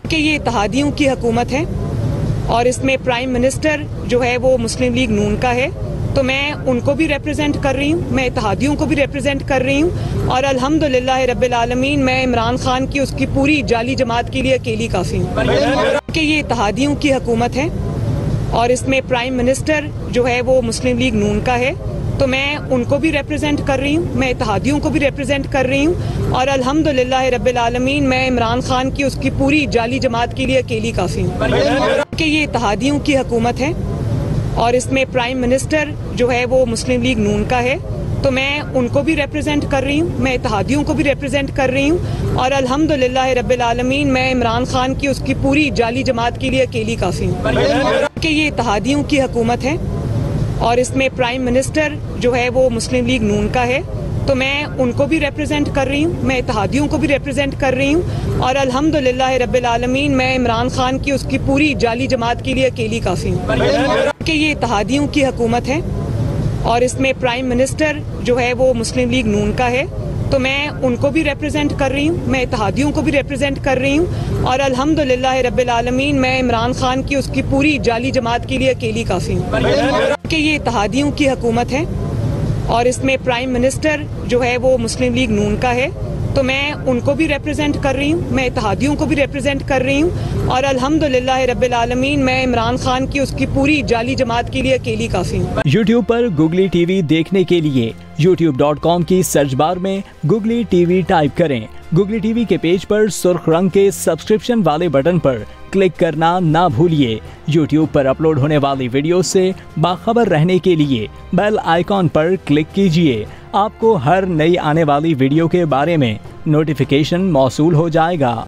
کہ یہ اتحادیوں کی حکومت ہے اور اس میں پرائم منسٹر جو ہے وہ مسلم لیگ نون کا ہے، تو میں ان کو بھی ریپرزینٹ کر رہی ہوں، میں اتحادیوں کو بھی ریپرزینٹ کر رہی ہوں، اور الحمدللہ رب العالمین میں عمران خان کی اس کی پوری جعلی جماعت کے لیے اکیلی کافی ہوں کہ یہ اتحادیوں کی حکومت ہے اور اس میں پرائم منسٹر جو ہے وہ مسلم لیگ نون کا ہے، تو میں ان کو بھی ریپرزینٹ کر رہی ہوں، میں اتحادیوں کو بھی ریپرزینٹ کر رہی ہوں، اور الحمدللہ رب العالمین میں عمران خان کی اس کی پوری جعلی جماعت کے لیے اکیلی کافی ہوں کہ یہ اتحادیوں کی حکومت ہے اور اس میں پرائم منسٹر جو ہے وہ مسلم لیگ نون کا ہے، تو میں ان کو بھی ریپرزینٹ کر رہی ہوں، میں اتحادیوں کو بھی ریپرزینٹ کر رہی ہوں، اور الحمدللہ رب العالمین میں عمران خان کی اس کی پوری جعلی جماعت کے لیے اکیلی کافی ہوں کہ یہ اتحادیوں کی حکومت ہے اور اس میں پرائم منسٹر جو ہے وہ مسلم لیگ نون کا ہے، تو میں ان کو بھی ریپرزینٹ کر رہی ہوں، میں اتحادیوں کو بھی ریپرزینٹ کر رہی ہوں، اور الحمدللہ رب العالمین میں عمران خان کی اس کی پوری جعلی جماعت کے لیے اکیلی کافی ہوں کہ یہ اتحادیوں کی حکومت ہے اور اس میں پرائم منسٹر جو ہے وہ مسلم لیگ نون کا ہے، تو میں ان کو بھی ریپرزینٹ کر رہی ہوں، میں اتحادیوں کو بھی ریپرزینٹ کر رہی ہوں، اور الحمدللہ رب العالمین میں عمران خان کی اس کی پوری جعلی جماعت کے لیے اکیلی کافی ہوں کہ یہ اتحادیوں کی حکومت ہے اور اس میں پرائم منسٹر جو ہے وہ مسلم لیگ نون کا ہے، تو میں ان کو بھی ریپرزینٹ کر رہی ہوں، میں اتحادیوں کو بھی ریپرزینٹ کر رہی ہوں، اور الحمدللہ رب العالمین میں عمران خان کی اس کی پوری جعلی جماعت کے لیے اکیلی کافی ہوں۔ یوٹیوب پر گوگلی ٹی وی دیکھنے کے لیے youtube.com کی سرچ بار میں گوگلی ٹی وی ٹائپ کریں۔ گوگلی ٹی وی کے پیج پر سرخ رنگ کے سبسکرپشن والے بٹن پر کلک کرنا نہ بھولیے۔ یوٹیوب پر اپلوڈ ہونے والی ویڈیو سے باخبر رہنے کے لیے بیل آئیکن پر کلک کیجیے۔ آپ کو ہر نئی آنے والی ویڈیو کے بارے میں نوٹیفیکیشن موصول ہو جائے گا۔